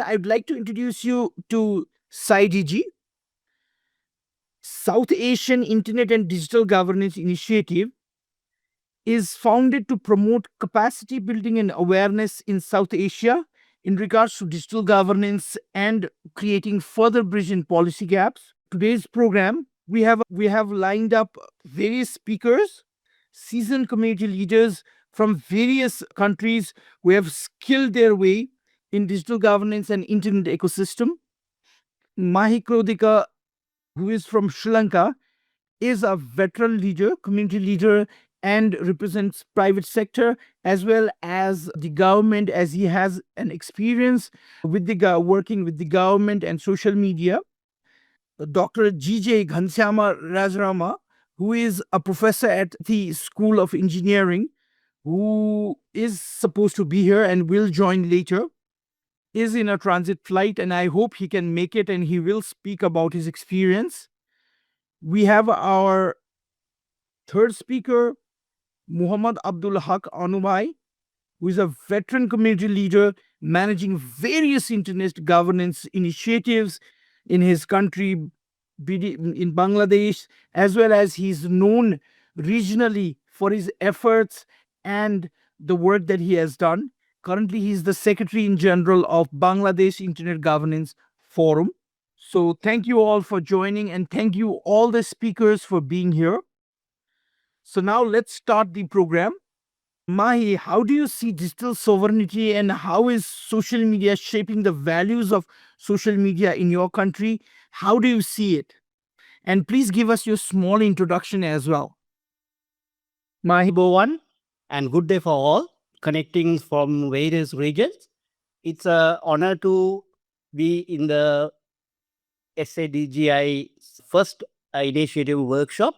I'd like to introduce you to SciDG, South Asian Internet and Digital Governance Initiative, is founded to promote capacity building and awareness in South Asia in regards to digital governance and creating further bridge in policy gaps. Today's program, we have lined up various speakers, seasoned community leaders from various countries who have skilled their way in digital governance and internet ecosystem. Mahee, who is from Sri Lanka, is a veteran leader, community leader, and represents private sector as well as the government, as he has an experience with working with the government and social media. Dr. GJ Ghansyama Rajrama, who is a professor at the School of Engineering, who is supposed to be here and will join later, is in a transit flight, and I hope he can make it and he will speak about his experience. We have our third speaker, Muhammad Abdul Haque Anubai, who is a veteran community leader managing various internet governance initiatives in his country, in Bangladesh, as well as he's known regionally for his efforts and the work that he has done. Currently, he's the Secretary in General of Bangladesh Internet Governance Forum. So, thank you all for joining, and thank you all the speakers for being here. So, now let's start the program. Mahi, how do you see digital sovereignty and how is social media shaping the values of social media in your country? How do you see it? And please give us your small introduction as well. Mahi. One, and good day for all connecting from various regions. It's an honor to be in the SADGI first initiative workshop.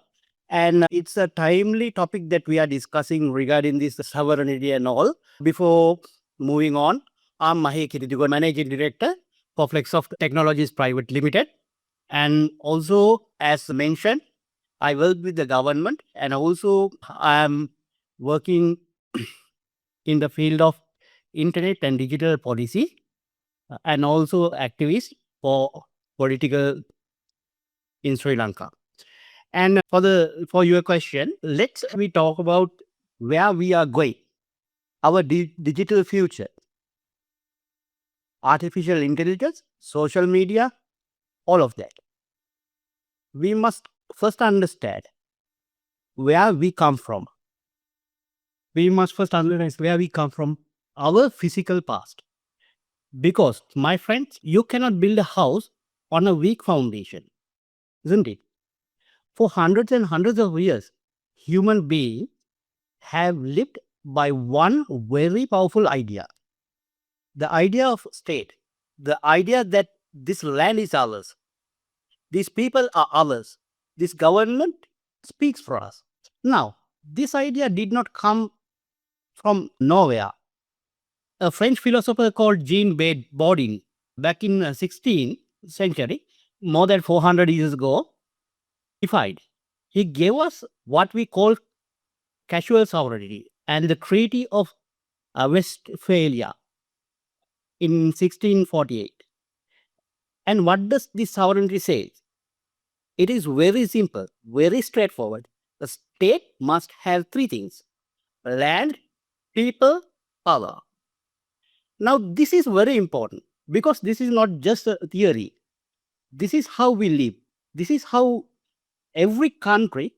And it's a timely topic that we are discussing regarding this sovereignty and all. Before moving on, I'm Mahee Kirindigoda, Managing Director for FlexSoft Technologies Private Limited. And also, as mentioned, I work with the government and also I am working in the field of internet and digital policy and also activist for political in Sri Lanka. And for your question, let's we talk about where we are going, our digital future, artificial intelligence, social media, all of that. We must first understand where we come from. We must first understand where we come from, our physical past. Because, my friends, you cannot build a house on a weak foundation, isn't it? For hundreds and hundreds of years, human beings have lived by one very powerful idea. The idea of state, the idea that this land is ours, these people are ours, this government speaks for us. Now, this idea did not come from nowhere. A French philosopher called Jean Baudin, back in 16th century, more than 400 years ago, defined. He gave us what we call casual sovereignty and the Treaty of Westphalia in 1648. And what does this sovereignty say? It is very simple, very straightforward. The state must have three things: land, people, power. Now, this is very important because this is not just a theory. This is how we live. This is how every country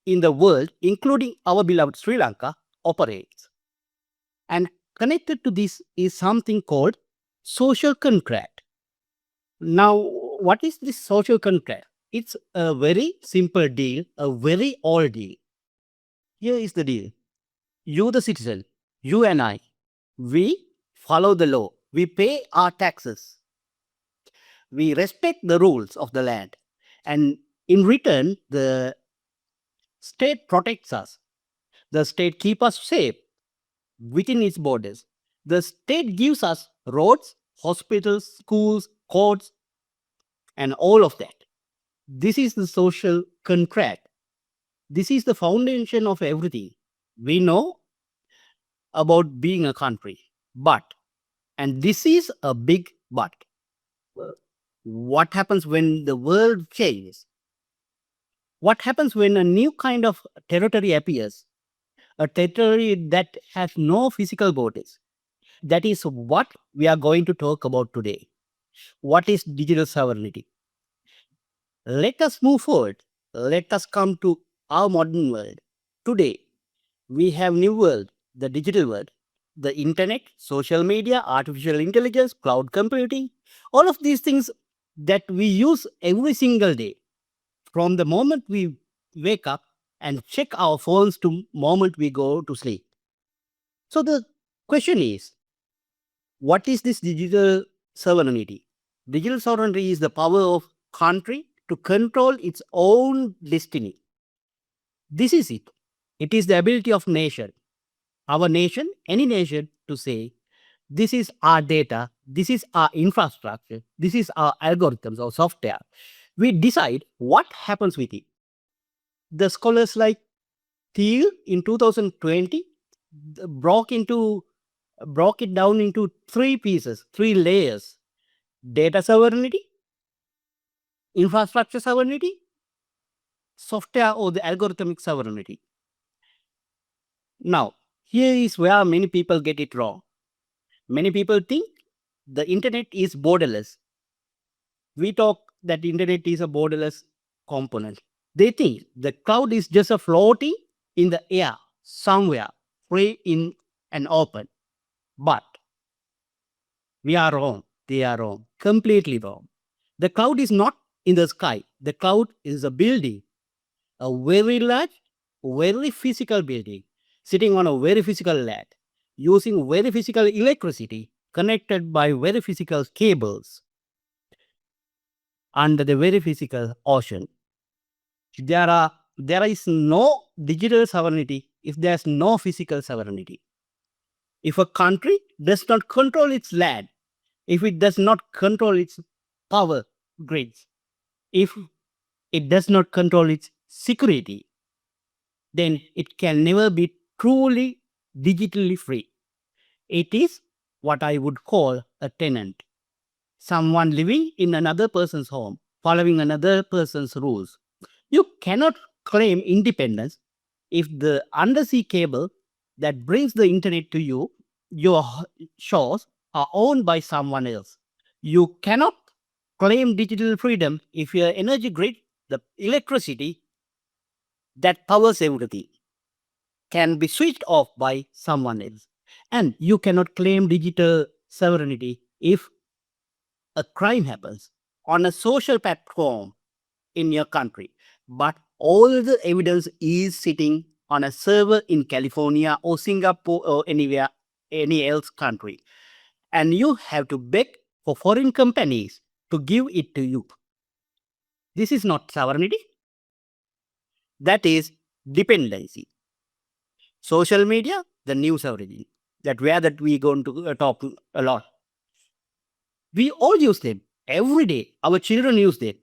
in the world, including our beloved Sri Lanka, operates. And connected to this is something called social contract. Now, what is this social contract? It's a very simple deal, a very old deal. Here is the deal. You, the citizen, you and I, we follow the law. We pay our taxes. We respect the rules of the land. And in return, the state protects us. The state keeps us safe within its borders. The state gives us roads, hospitals, schools, courts, and all of that. This is the social contract. This is the foundation of everything. We know about being a country. But, and this is a big But what happens when the world changes? What happens when a new kind of territory appears? A territory that has no physical borders. That is what we are going to talk about today. What is digital sovereignty? Let us move forward. Let us come to our modern world. Today, we have new world, the digital world, the internet, social media, artificial intelligence, cloud computing, all of these things that we use every single day from the moment we wake up and check our phones to moment we go to sleep. So the question is, what is this digital sovereignty? Digital sovereignty is the power of country to control its own destiny. This is it. It is the ability of nation, our nation, any nation, to say, this is our data, this is our infrastructure, this is our algorithms or software. We decide what happens with it. The scholars like Thiel in 2020 broke it down into three pieces, three layers: data sovereignty, infrastructure sovereignty, software or the algorithmic sovereignty. Now, here is where many people get it wrong. Many people think the internet is borderless. We talk that internet is a borderless component. They think the cloud is just a floating in the air somewhere, free in and open. But we are wrong. They are wrong. Completely wrong. The cloud is not in the sky. The cloud is a building, a very large, very physical building, sitting on a very physical land, using very physical electricity, connected by very physical cables under the very physical ocean. There is no digital sovereignty if there's no physical sovereignty. If a country does not control its land, if it does not control its power grids, if it does not control its security, then it can never be truly digitally free. It is what I would call a tenant, someone living in another person's home, following another person's rules. You cannot claim independence if the undersea cable that brings the internet to you, your shores, are owned by someone else. You cannot claim digital freedom if your energy grid, the electricity that powers everything, can be switched off by someone else. And you cannot claim digital sovereignty if a crime happens on a social platform in your country, but all the evidence is sitting on a server in California or Singapore or anywhere, any else country. And you have to beg for foreign companies to give it to you. This is not sovereignty. That is dependency. Social media, the new sovereignty. That we're going to talk a lot. We all use them every day. Our children use them.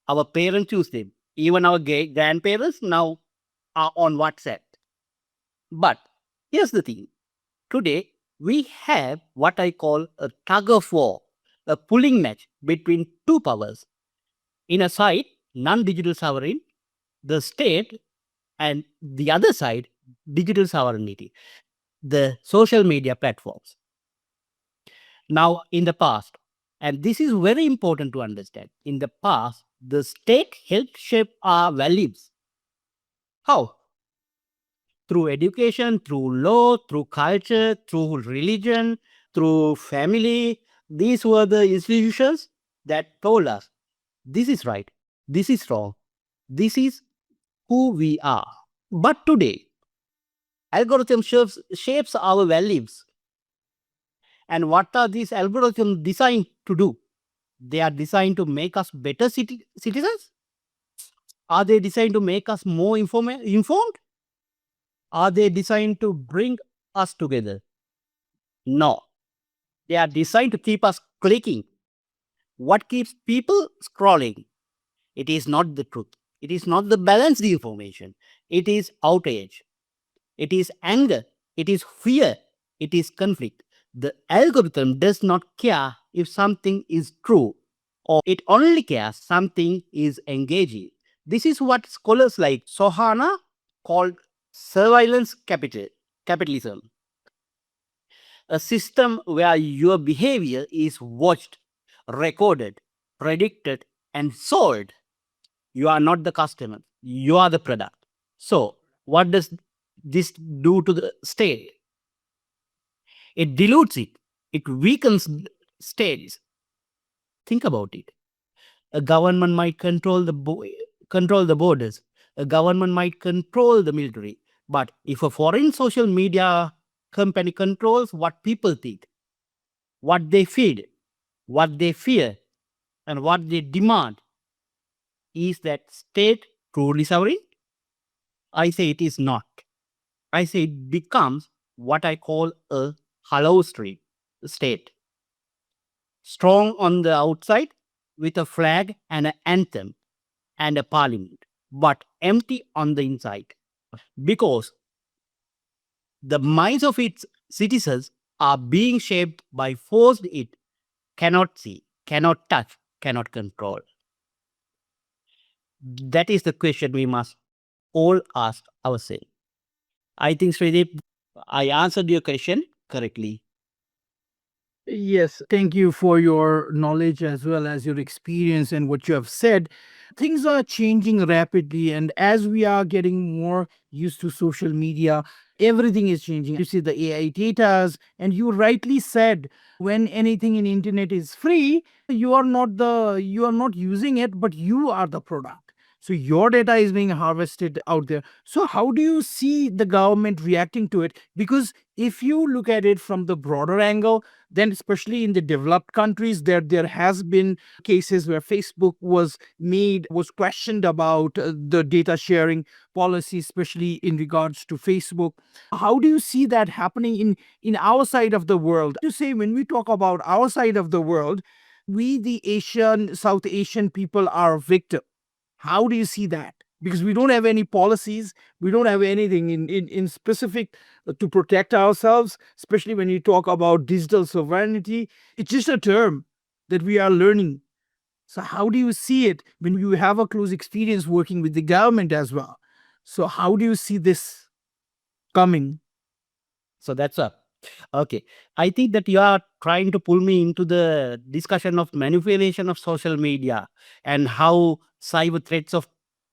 Our parents use them. Even our grandparents now are on WhatsApp. But here's the thing. Today, we have what I call a tug of war, a pulling match between two powers. In a side, non-digital sovereign, the state, and the other side, digital sovereignty, the social media platforms. Now, in the past, and this is very important to understand, in the past, the state helped shape our values. How? Through education, through law, through culture, through religion, through family. These were the institutions that told us this is right, this is wrong, this is who we are. But today, algorithm shapes our values. And what are these algorithms designed to do? They are designed to make us better citizens? Are they designed to make us more informed? Are they designed to bring us together? No. They are designed to keep us clicking. What keeps people scrolling? It is not the truth. It is not the balanced information. It is outrage. It is anger. It is fear. It is conflict. The algorithm does not care if something is true, or it only cares something is engaging. This is what scholars like Sohana called surveillance capitalism, a system where your behavior is watched, recorded, predicted, and sold. You are not the customer, you are the product. So, what does this do to the state? It dilutes it, it weakens states. Think about it. A government might control the borders. A government might control the military. But if a foreign social media company controls what people think, what they feed, what they fear, and what they demand, is that state truly sovereign? I say it is not. I say it becomes what I call a hollow street state, strong on the outside with a flag and an anthem and a parliament, but empty on the inside because the minds of its citizens are being shaped by forces it cannot see, cannot touch, cannot control. That is the question we must all ask ourselves. I think, Shredeep, I answered your question correctly. Yes, thank you for your knowledge as well as your experience and what you have said. Things are changing rapidly, and as we are getting more used to social media, everything is changing. You see the AI data, and you rightly said when anything in internet is free, you are not using it, but you are the product. So your data is being harvested out there. So how do you see the government reacting to it? Because if you look at it from the broader angle, then especially in the developed countries, there has been cases where Facebook was questioned about the data sharing policy, especially in regards to Facebook. How do you see that happening in our side of the world? To say, when we talk about our side of the world, we, the Asian, South Asian people, are victim. How do you see that? Because we don't have any policies, we don't have anything in specific to protect ourselves, especially when you talk about digital sovereignty. It's just a term that we are learning. So, how do you see it when you have a close experience working with the government as well? So, how do you see this coming? So that's up. Okay. I think that you are trying to pull me into the discussion of manipulation of social media and how cyber threats of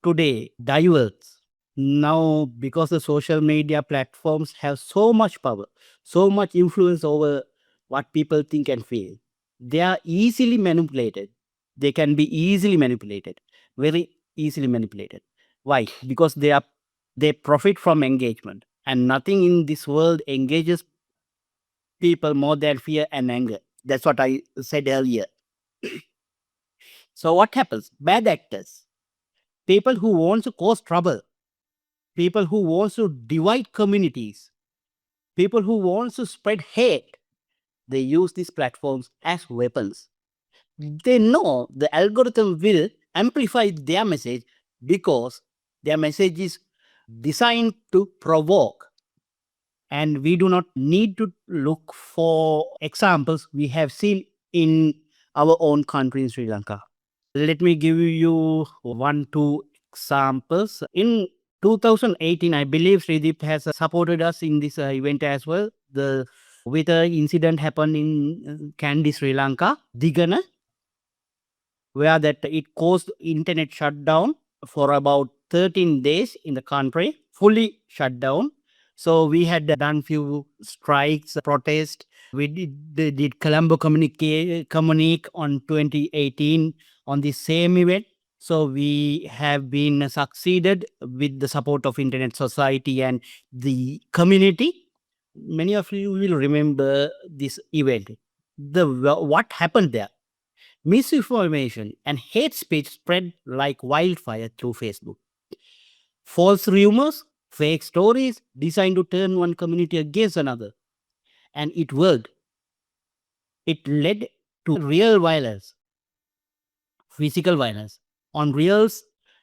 today diverts. Now, because the social media platforms have so much power, so much influence over what people think and feel, they are easily manipulated. They can be easily manipulated, very easily manipulated. Why? Because they profit from engagement, and nothing in this world engages people more than fear and anger. That's what I said earlier. So what happens? Bad actors, people who want to cause trouble, people who want to divide communities, people who want to spread hate, they use these platforms as weapons. They know the algorithm will amplify their message because their message is designed to provoke. And we do not need to look for examples we have seen in our own country in Sri Lanka. Let me give you one, two examples. In 2018, I believe Shredeep has supported us in this event as well. The weather incident happened in Kandy, Sri Lanka, Digana, where that it caused internet shutdown for about 13 days in the country, fully shut down. So we had done few strikes, protest. We did Colombo communique on 2018 on the same event. So we have been succeeded with the support of Internet Society and the community. Many of you will remember this event. What happened there? Misinformation and hate speech spread like wildfire through Facebook. False rumors, fake stories designed to turn one community against another. And it worked. It led to real violence, physical violence on real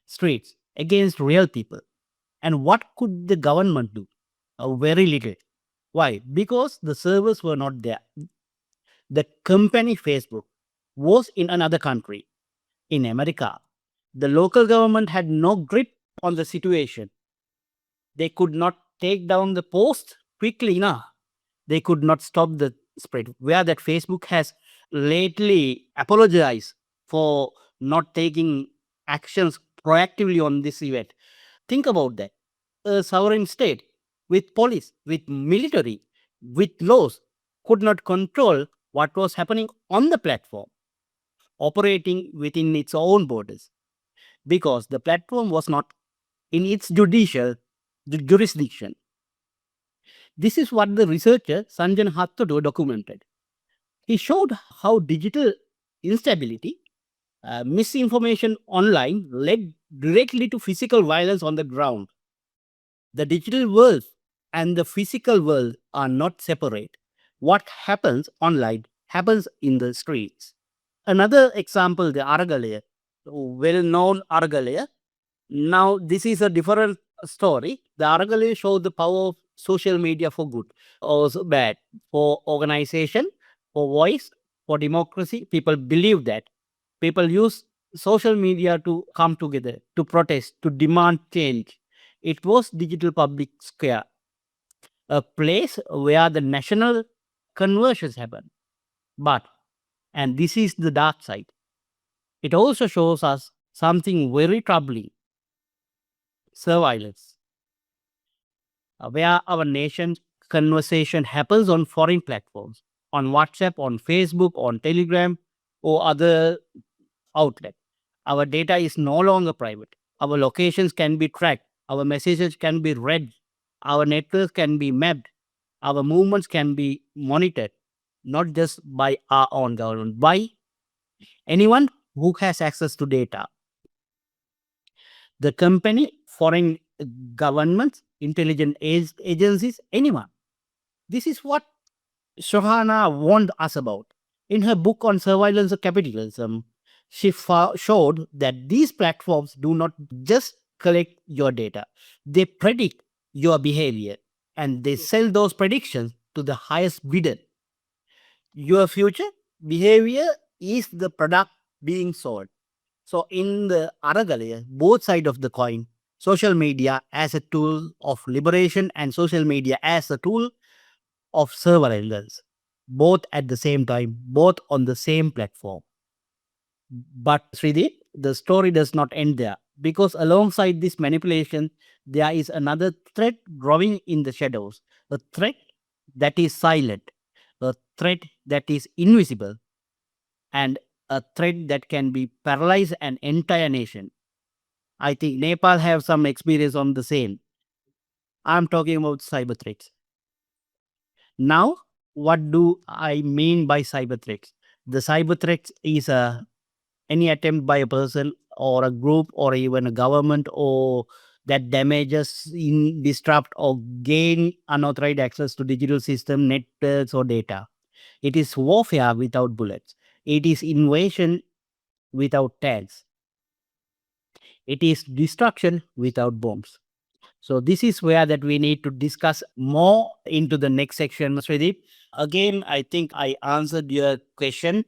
streets against real people. And what could the government do? Very little. Why? Because the servers were not there. The company Facebook was in another country, in America. The local government had no grip on the situation. They could not take down the post quickly enough. They could not stop the spread. Where that Facebook has lately apologized for not taking actions proactively on this event. Think about that. A sovereign state with police, with military, with laws could not control what was happening on the platform, operating within its own borders, because the platform was not in its judicial jurisdiction. This is what the researcher Sanjan Hattodo documented. He showed how digital instability, misinformation online led directly to physical violence on the ground. The digital world and the physical world are not separate. What happens online happens in the streets. Another example, the Aragalaya, well known Aragalaya. Now, this is a different story. The Aragalaya showed the power of social media for good or bad, for organization, for voice, for democracy. People believe that. People use social media to come together, to protest, to demand change. It was digital public square, a place where the national conversions happen. But, and this is the dark side, it also shows us something very troubling: surveillance, where our nation's conversation happens on foreign platforms, on WhatsApp, on Facebook, on Telegram, or other outlet. Our data is no longer private. Our locations can be tracked. Our messages can be read. Our networks can be mapped. Our movements can be monitored, not just by our own government, by anyone who has access to data. The company, foreign governments, intelligence agencies, anyone. This is what Shohana warned us about. In her book on surveillance of capitalism, she showed that these platforms do not just collect your data, they predict your behavior and they sell those predictions to the highest bidder. Your future behavior is the product being sold. So, in the Aragalaya, both sides of the coin, social media as a tool of liberation and social media as a tool of surveillance, both at the same time, both on the same platform. But Srideep, the story does not end there, because alongside this manipulation, there is another threat growing in the shadows, a threat that is silent, a threat that is invisible, and a threat that can be paralyze an entire nation. I think Nepal have some experience on the same. I'm talking about cyber threats. Now, what do I mean by cyber threats? The cyber threats is any attempt by a person or a group or even a government or that damages, in disrupt or gain unauthorized access to digital system, networks or data. It is warfare without bullets. It is invasion without tanks. It is destruction without bombs. So this is where that we need to discuss more into the next section, Sridip. Again, I think I answered your question.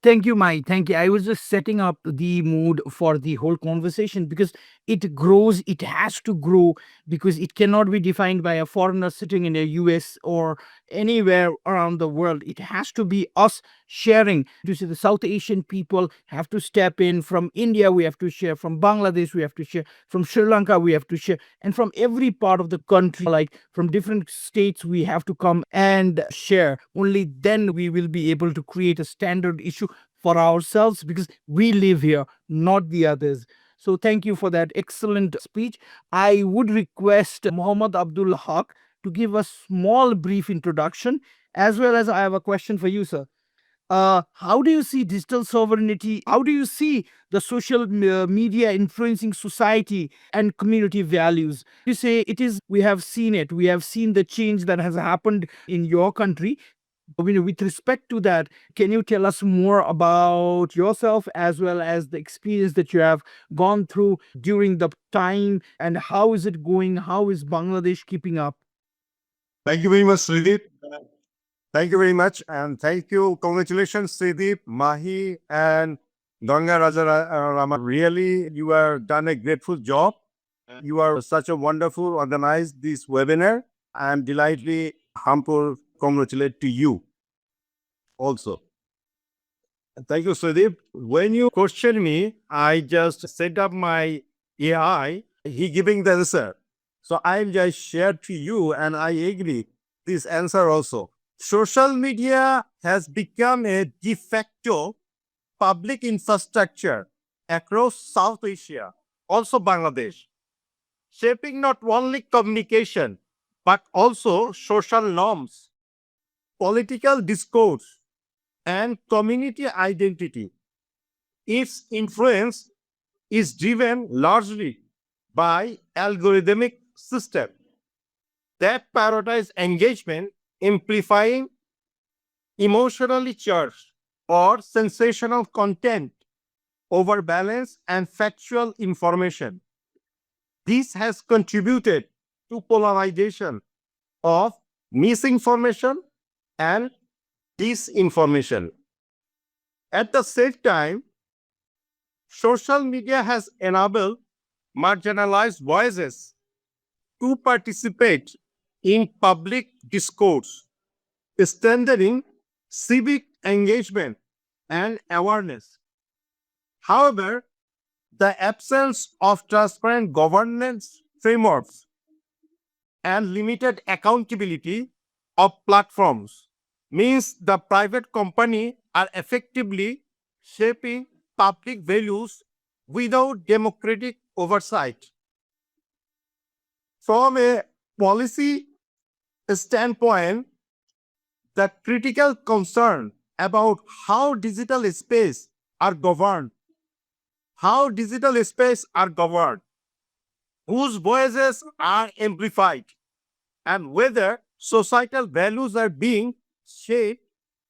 Thank you, Mai. Thank you. I was just setting up the mood for the whole conversation because it grows, it has to grow because it cannot be defined by a foreigner sitting in the US or anywhere around the world. It has to be us sharing. You see, the South Asian people have to step in. From India, we have to share. From Bangladesh, we have to share. From Sri Lanka, we have to share. And from every part of the country, like from different states, we have to come and share. Only then we will be able to create a standard issue for ourselves because we live here, not the others. So thank you for that excellent speech. I would request Mohammad Abdul Haque to give a small brief introduction, as well as I have a question for you, sir. How do you see digital sovereignty? How do you see the social media influencing society and community values? You say it is, we have seen it, we have seen the change that has happened in your country. With respect to that, can you tell us more about yourself as well as the experience that you have gone through during the time, and how is it going? How is Bangladesh keeping up? Thank you very much, Shredeep. Thank you very much. And thank you. Congratulations, Shredeep, Mahee, and Ganga Raja Rama. Really, you are done a grateful job. You are such a wonderful organized this webinar. I am delightedly humble. Congratulate to you also. Thank you, Sudeep. When you question me, I just set up my AI. He giving the answer. So I just share to you, and I agree this answer also. Social media has become a de facto public infrastructure across South Asia, also Bangladesh, shaping not only communication but also social norms, political discourse, and community identity. Its influence is driven largely by algorithmic system that prioritize engagement, amplifying emotionally charged or sensational content over balance and factual information. This has contributed to polarization of misinformation and disinformation. At the same time, social media has enabled marginalized voices to participate in public discourse, strengthening civic engagement and awareness. However, the absence of transparent governance frameworks and limited accountability of platforms means the private company are effectively shaping public values without democratic oversight. From a policy standpoint, the critical concern about how digital space are governed, how digital space are governed, whose voices are amplified, and whether societal values are being shaped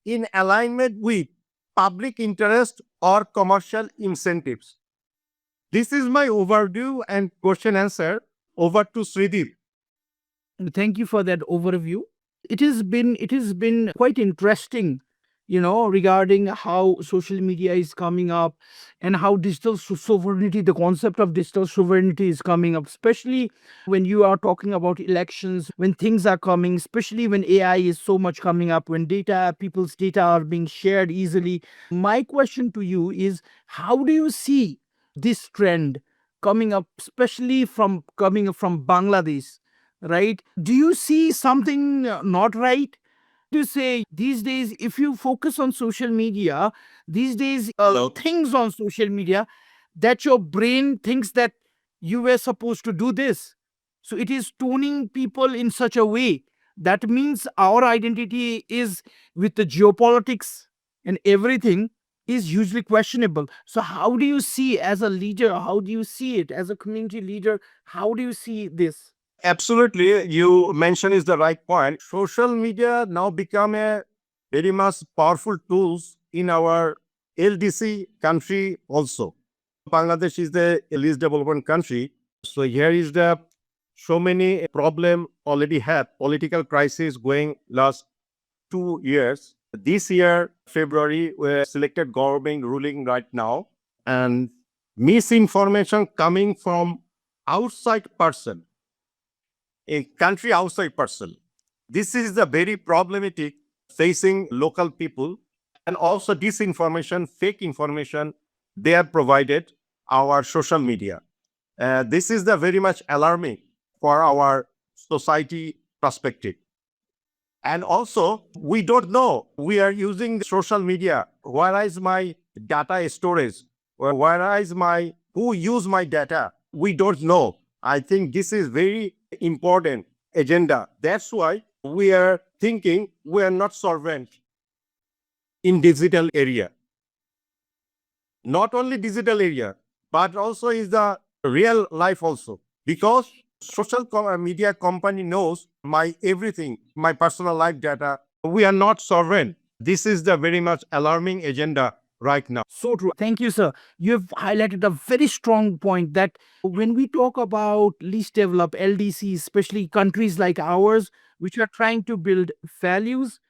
in alignment with public interest or commercial incentives. This is my overview and question answer. Over to Srideep. Thank you for that overview. It has been quite interesting, regarding how social media is coming up and how digital sovereignty, the concept of digital sovereignty is coming up, especially when you are talking about elections, when things are coming, especially when AI is so much coming up, when people's data are being shared easily. My question to you is, how do you see this trend coming up, especially from Bangladesh, right? Do you see something not right? To say these days, if you focus on social media, these days, Hello. things on social media that your brain thinks that you were supposed to do this. So it is tuning people in such a way that means our identity is with the geopolitics and everything is hugely questionable. So, how do you see as a leader? How do you see it as a community leader? How do you see this? Absolutely, you mention is the right point. Social media now become a very much powerful tools in our LDC country also. Bangladesh is the least developed country. So here is the so many problem already have political crisis going last 2 years. This year, February, we selected government ruling right now, and misinformation coming from outside person, a country outside person. This is the very problematic facing local people, and also disinformation, fake information they are provided our social media. This is the very much alarming for our society perspective. And also, we don't know we are using social media. Where is my data storage? Or where is my who use my data? We don't know. I think this is very important agenda. That's why we are thinking we are not solvent in digital area. Not only digital area, but also is the real life also. Because media company knows my everything, my personal life data. We are not sovereign. This is the very much alarming agenda right now. So true. Thank you, sir. You have highlighted a very strong point that when we talk about least developed LDCs, especially countries like ours, which are trying to build values,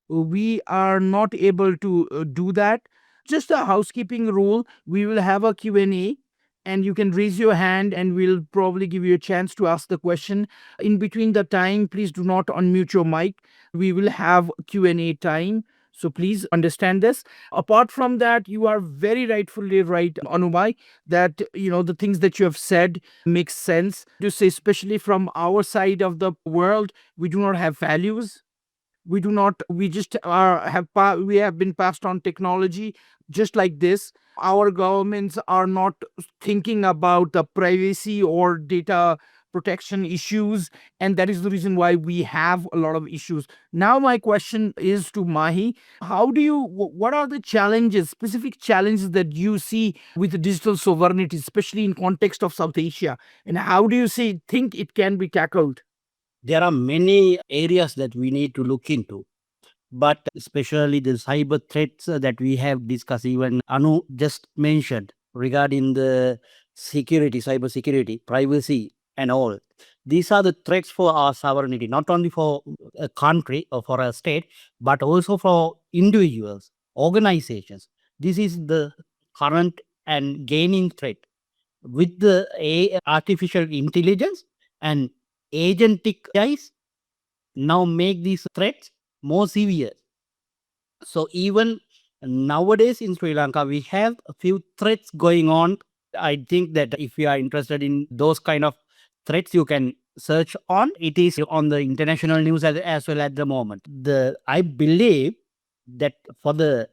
we are not able to do that. Just a housekeeping rule, we will have a Q&A, and you can raise your hand and we'll probably give you a chance to ask the question. In between the time, please do not unmute your mic. We will have Q&A time, so please understand this. Apart from that, you are very rightfully right, Anubhai, that the things that you have said makes sense to say, especially from our side of the world. We do not have values. We do not, we just we have been passed on technology just like this. Our governments are not thinking about the privacy or data protection issues, and that is the reason why we have a lot of issues. Now my question is to Mahi. How do you what are the challenges, specific challenges, that you see with digital sovereignty, especially in context of South Asia, and how do you think it can be tackled? There are many areas that we need to look into, but especially the cyber threats that we have discussed, even Anu just mentioned regarding the security, cyber security, privacy, and all. These are the threats for our sovereignty, not only for a country or for a state, but also for individuals, organizations. This is the current and gaining threat with the artificial intelligence and agentic AIs now make these threats more severe. So even nowadays in Sri Lanka, we have a few threats going on. I think that if you are interested in those kind of threats, you can search on. It is on the international news as well at the moment. I believe that for the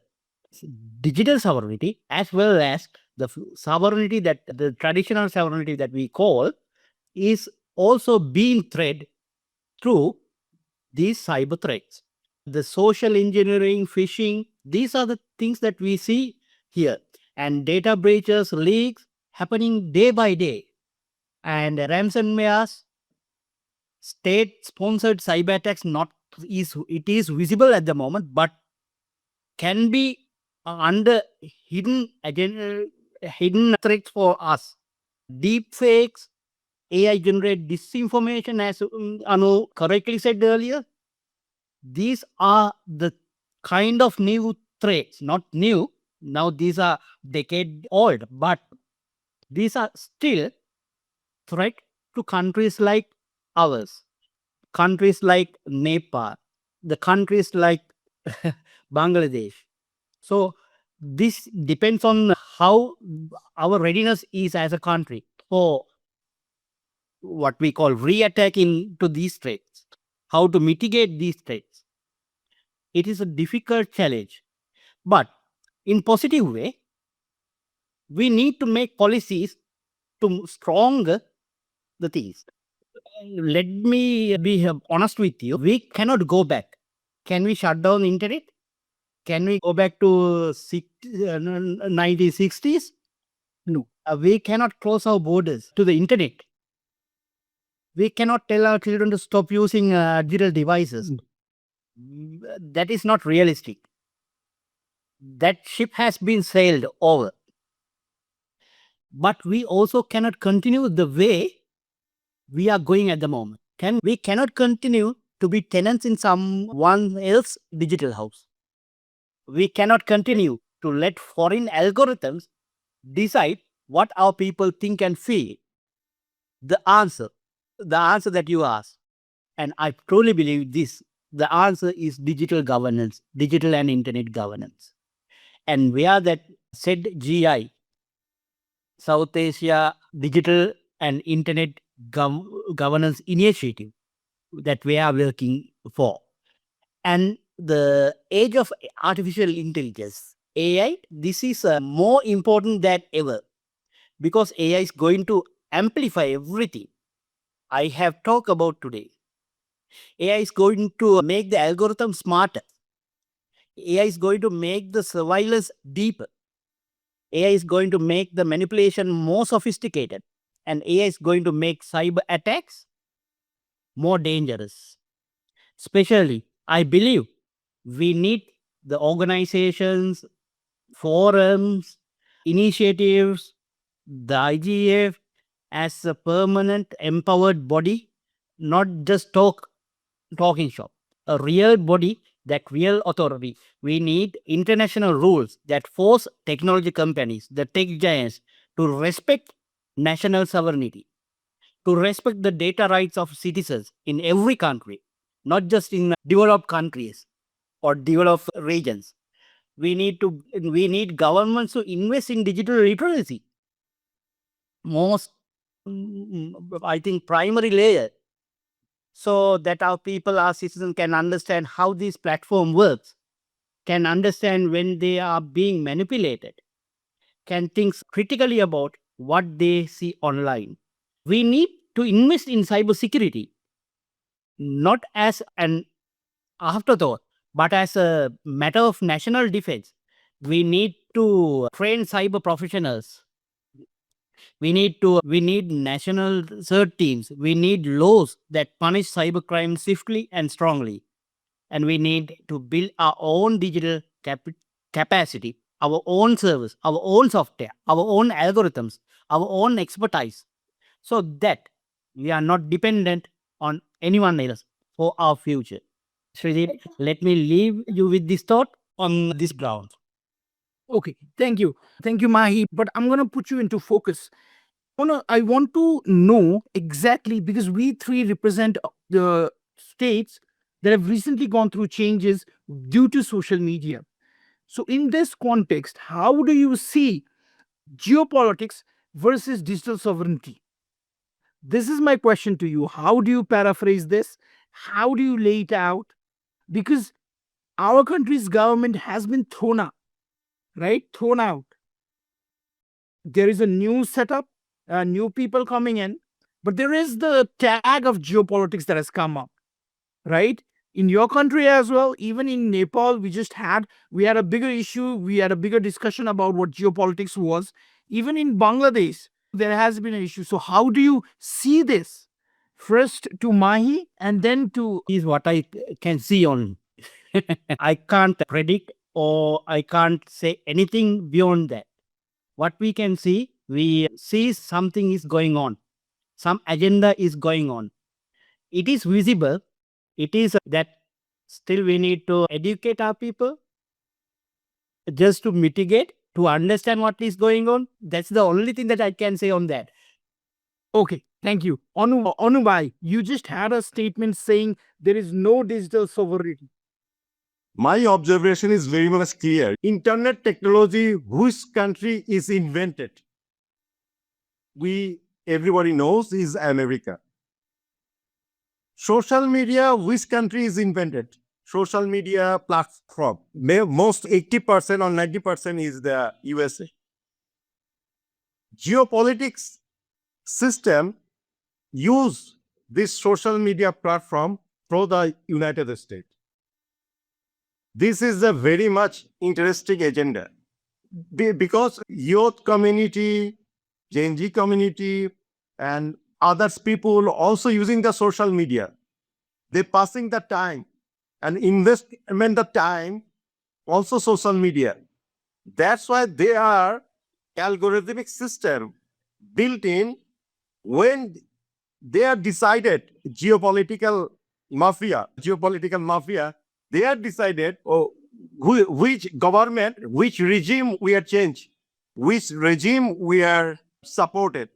digital sovereignty as well as the sovereignty, that the traditional sovereignty that we call, is also being threatened through these cyber threats. The social engineering, phishing, these are the things that we see here. And data breaches, leaks happening day by day. And ransomwares, state-sponsored cyber attacks, it is visible at the moment, but can be under hidden threats for us. Deep fakes, AI generate disinformation, as Anu correctly said earlier. These are the kind of new threats, not new. Now these are decade old, but these are still threat to countries like ours, countries like Nepal, the countries like Bangladesh. So this depends on how our readiness is as a country for what we call re-attacking to these threats, how to mitigate these threats. It is a difficult challenge, but in positive way, we need to make policies to stronger the things. Let me be honest with you. We cannot go back. Can we shut down internet? Can we go back to 1960s? No. We cannot close our borders to the internet. We cannot tell our children to stop using digital devices. That is not realistic. That ship has been sailed over. But we also cannot continue the way we are going at the moment. We cannot continue to be tenants in someone else's digital house. We cannot continue to let foreign algorithms decide what our people think and feel. The answer that you asked, and I truly believe this, the answer is digital governance, digital and internet governance. And where that said GI, South Asia Digital and Internet Governance Initiative, that we are working for. And the age of artificial intelligence, AI, this is more important than ever, because AI is going to amplify everything I have talked about today. AI is going to make the algorithm smarter. AI is going to make the surveillance deeper. AI is going to make the manipulation more sophisticated. And AI is going to make cyber attacks more dangerous. Especially, I believe we need the organizations, forums, initiatives, the IGF as a permanent empowered body, not just talking shop, a real body that real authority. We need international rules that force technology companies, the tech giants, to respect national sovereignty, to respect the data rights of citizens in every country, not just in developed countries or developed regions. We need governments to invest in digital literacy. Most, I think, primary layer, so that our people, our citizens, can understand how this platform works, can understand when they are being manipulated, can think critically about what they see online. We need to invest in cybersecurity, not as an afterthought, but as a matter of national defense. We need to train cyber professionals. We need national cert teams. We need laws that punish cybercrime swiftly and strongly. And we need to build our own digital capacity, our own service, our own software, our own algorithms, our own expertise, so that we are not dependent on anyone else for our future. Shredeep, let me leave you with this thought on this ground. Okay, thank you. Thank you, Mahi. But I'm going to put you into focus. I want to know exactly, because we three represent the states that have recently gone through changes due to social media. So, in this context, how do you see geopolitics versus digital sovereignty? This is my question to you. How do you paraphrase this? How do you lay it out? Because our country's government has been thrown out, right? Thrown out. There is a new setup, new people coming in, but there is the tag of geopolitics that has come up, right? In your country as well, even in Nepal, we had a bigger issue, we had a bigger discussion about what geopolitics was. Even in Bangladesh, there has been an issue. So how do you see this? First to Mahi and then to Is what I can see on. I can't predict or I can't say anything beyond that. What we can see, we see something is going on, some agenda is going on. It is visible. It is that still we need to educate our people just to mitigate, to understand what is going on. That's the only thing that I can say on that. Okay, thank you. Anubai, you just had a statement saying there is no digital sovereignty. My observation is very much clear. Internet technology, which country is invented? Everybody knows is America. Social media, which country is invented? Social media platform. Most 80% or 90% is the USA. Geopolitics system use this social media platform through the United States. This is a very much interesting agenda because youth community, Gen Z community, and others people also using the social media. They passing the time and investment the time also social media. That's why they are algorithmic system built in when they are decided geopolitical mafia, they are decided which government, which regime we are change, which regime we are supported.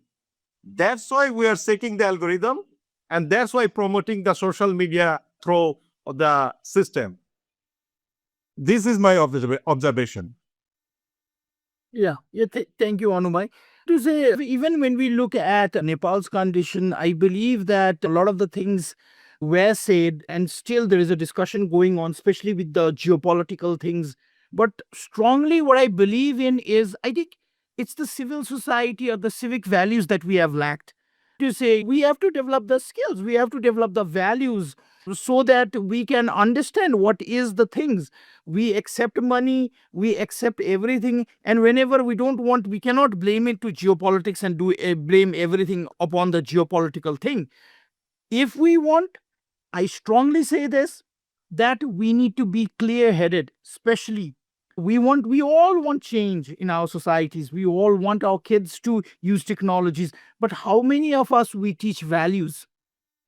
That's why we are setting the algorithm, and that's why promoting the social media through the system. This is my observation. Yeah, thank you, Anubai. To say, even when we look at Nepal's condition, I believe that a lot of the things were said, and still there is a discussion going on, especially with the geopolitical things. But strongly, what I believe in is, I think it's the civil society or the civic values that we have lacked. To say, we have to develop the skills, we have to develop the values so that we can understand what is the things. We accept money, we accept everything, and whenever we don't want, we cannot blame it to geopolitics and blame everything upon the geopolitical thing. If we want, I strongly say this, that we need to be clear headed, especially we all want change in our societies. We all want our kids to use technologies, but how many of us we teach values?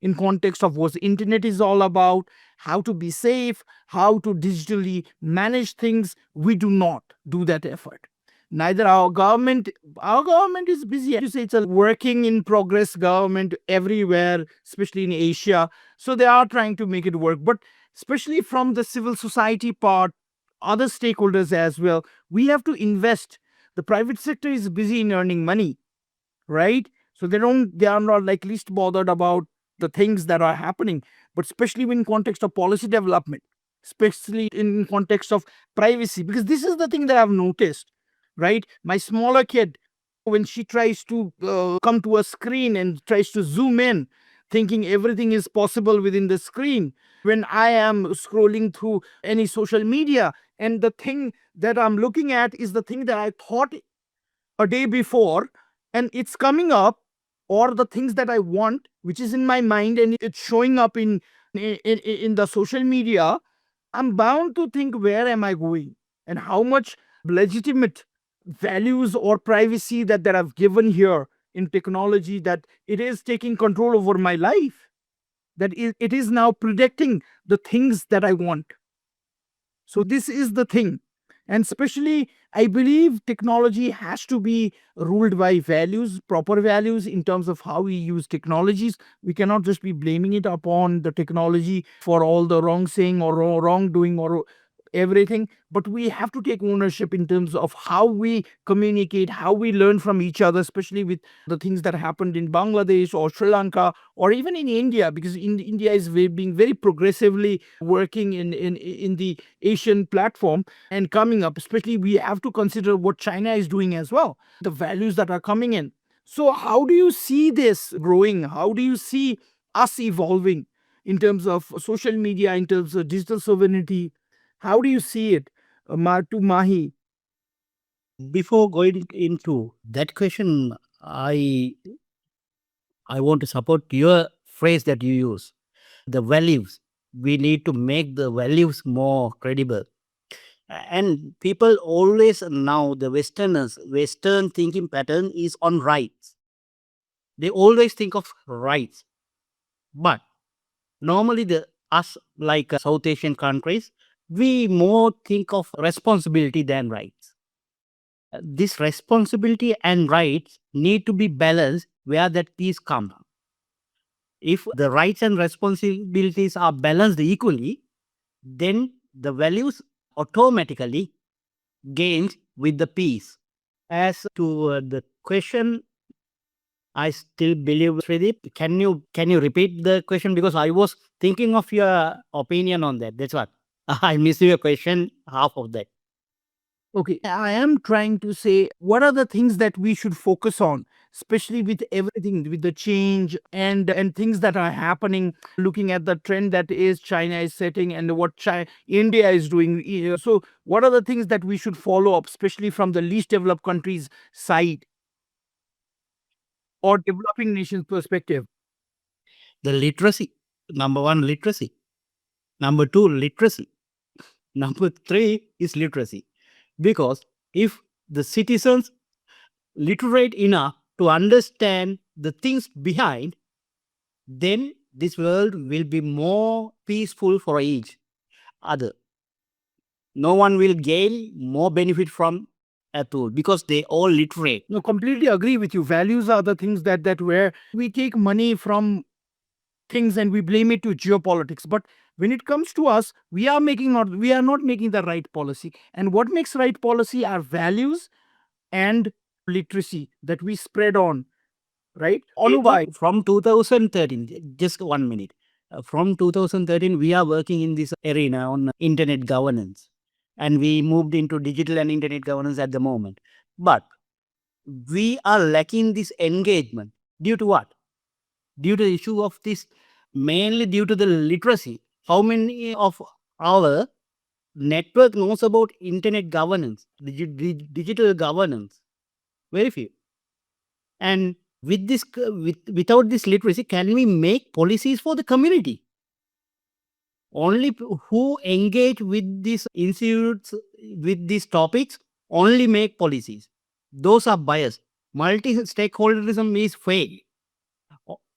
in context of what the internet is all about, how to be safe, how to digitally manage things. We do not do that effort. Neither our government is busy. You say it's a working in progress government everywhere, especially in Asia. So they are trying to make it work. But especially from the civil society part, other stakeholders as well, we have to invest. The private sector is busy in earning money, right? So they are not like least bothered about the things that are happening. But especially in context of policy development, especially in context of privacy, because this is the thing that I've noticed, right? My smaller kid, when she tries to come to a screen and tries to zoom in, thinking everything is possible within the screen, when I am scrolling through any social media, and the thing that I'm looking at is the thing that I thought a day before, and it's coming up, or the things that I want, which is in my mind, and it's showing up in the social media, I'm bound to think, where am I going, and how much legitimate values or privacy that I've given here in technology, that it is taking control over my life, that it is now predicting the things that I want. So this is the thing. And especially, I believe technology has to be ruled by values, proper values in terms of how we use technologies. We cannot just be blaming it upon the technology for all the wrong saying or wrongdoing or everything. But we have to take ownership in terms of how we communicate, how we learn from each other, especially with the things that happened in Bangladesh or Sri Lanka or even in India, because India is being very progressively working in the Asian platform and coming up. Especially, we have to consider what China is doing as well, the values that are coming in. So how do you see this growing? How do you see us evolving in terms of social media, in terms of digital sovereignty? How do you see it, to Mahi? Before going into that question, I want to support your phrase that you use. The values. We need to make the values more credible. And people always now, the Westerners, Western thinking pattern is on rights. They always think of rights. But normally the us like South Asian countries, we more think of responsibility than rights. This responsibility and rights need to be balanced where that peace comes. If the rights and responsibilities are balanced equally, then the values automatically gains with the peace. As to the question, I still believe, Shredeep, can you repeat the question, because I was thinking of your opinion on that. That's what I missed your question, half of that. Okay, I am trying to say, what are the things that we should focus on, especially with everything, with the change and things that are happening, looking at the trend that is China is setting and what India is doing. So, what are the things that we should follow up, especially from the least developed countries' side or developing nations' perspective? The literacy, number one, literacy. Number two, literacy. Number three is literacy. Because if the citizens literate enough to understand the things behind, then this world will be more peaceful for each other. No one will gain more benefit from a tool because they all literate. No, completely agree with you. Values are the things that where we take money from things and we blame it to geopolitics. But when it comes to us, we are not making the right policy. And what makes right policy are values and literacy that we spread on, right? Anubai. From 2013, just 1 minute. From 2013, we are working in this arena on internet governance. And we moved into digital and internet governance at the moment. But we are lacking this engagement. Due to what? Due to the issue of this, mainly due to the literacy. How many of our network knows about internet governance, digital governance? Very few. And with this, without this literacy, can we make policies for the community? Only who engage with these institutes, with these topics, only make policies. Those are biased. Multi-stakeholderism is fake.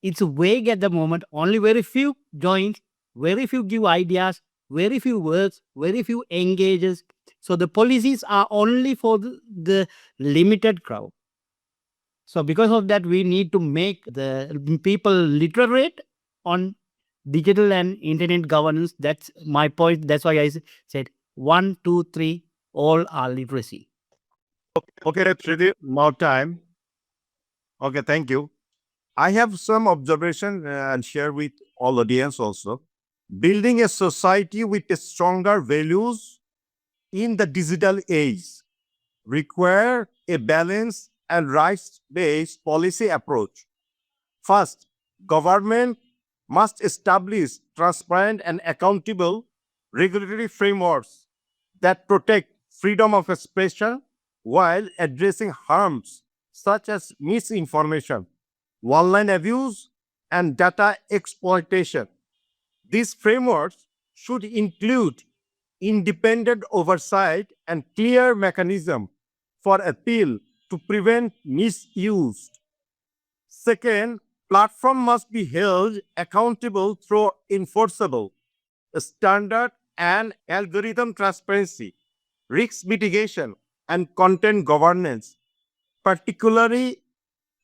It's vague at the moment. Only very few joins, very few give ideas, very few works, very few engages. So the policies are only for the limited crowd. So because of that, we need to make the people literate on digital and internet governance. That's my point. That's why I said 1, 2, 3, all are literacy. Okay, Shredeep, more time. Okay, thank you. I have some observation and share with all audience also. Building a society with a stronger values in the digital age require a balanced and rights-based policy approach. First, government must establish transparent and accountable regulatory frameworks that protect freedom of expression while addressing harms such as misinformation, online abuse, and data exploitation. These frameworks should include independent oversight and clear mechanism for appeal to prevent misuse. Second, platform must be held accountable through enforceable standard and algorithm transparency, risk mitigation, and content governance, particularly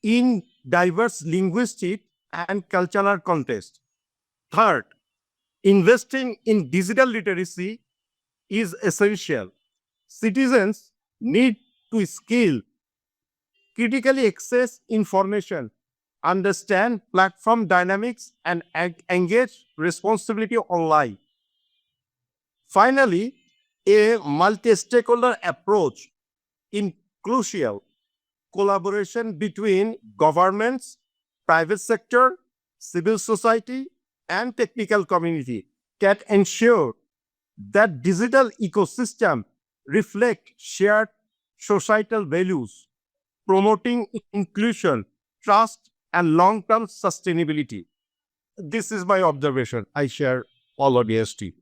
in diverse linguistic and cultural contexts. Third, investing in digital literacy is essential. Citizens need to skill, critically access information, understand platform dynamics, and engage responsibility online. Finally, a multi-stakeholder approach in crucial collaboration between governments, private sector, civil society, and technical community can ensure that digital ecosystem reflect shared societal values, promoting inclusion, trust, and long-term sustainability. This is my observation. I share all of DST.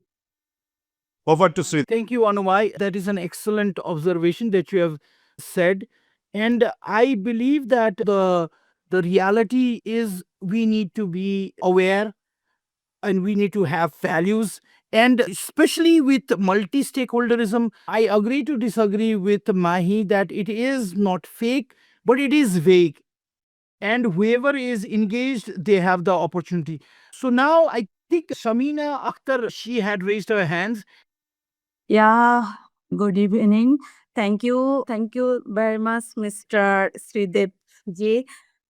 Over to Sri. Thank you, Anumai. That is an excellent observation that you have said. And I believe that the reality is we need to be aware and we need to have values. And especially with multi stakeholderism, I agree to disagree with Mahi that it is not fake, but it is vague. And whoever is engaged, they have the opportunity. So now I think Shamina Akhtar, she had raised her hands. Yeah, good evening. Thank you very much, Mr. Shredeep ji,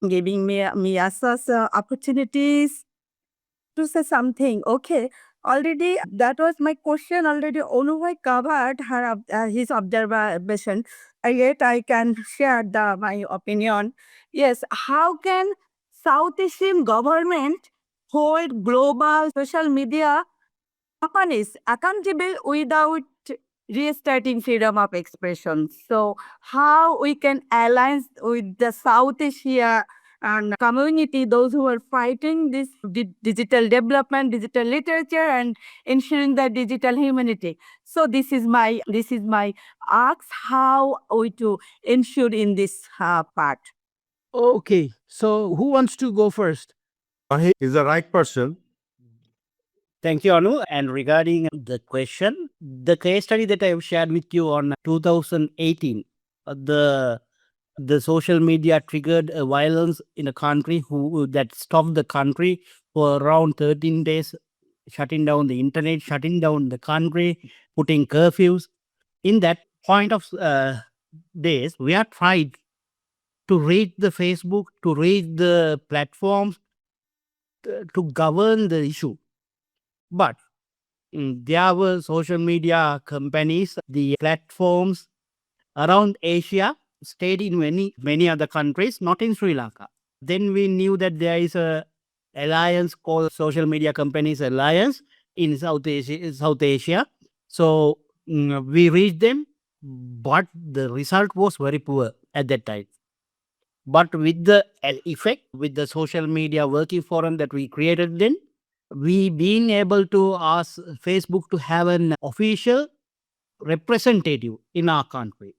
giving me such opportunities to say something. Okay, already that was my question. Already Onuvai covered his observation. Yet I can share my opinion. Yes, how can South Asian government hold global social media companies accountable without restarting freedom of expression? So how we can align with the South Asia and community, those who are fighting this digital development, digital literature, and ensuring the digital humanity. So this is my ask, how we to ensure in this part. Okay, so who wants to go first? Mahee is the right person. Thank you, Anu. And regarding the question, the case study that I have shared with you on 2018, the social media triggered a violence in a country that stopped the country for around 13 days, shutting down the internet, shutting down the country, putting curfews. In that point of days, we are tried to reach the Facebook, to reach the platforms, to govern the issue. But there were social media companies, the platforms around Asia, stayed in many other countries, not in Sri Lanka. Then we knew that there is a alliance called Social Media Companies Alliance in South Asia. So we reached them, but the result was very poor at that time. But with the effect, with the social media working forum that we created then, we been able to ask Facebook to have an official representative in our country.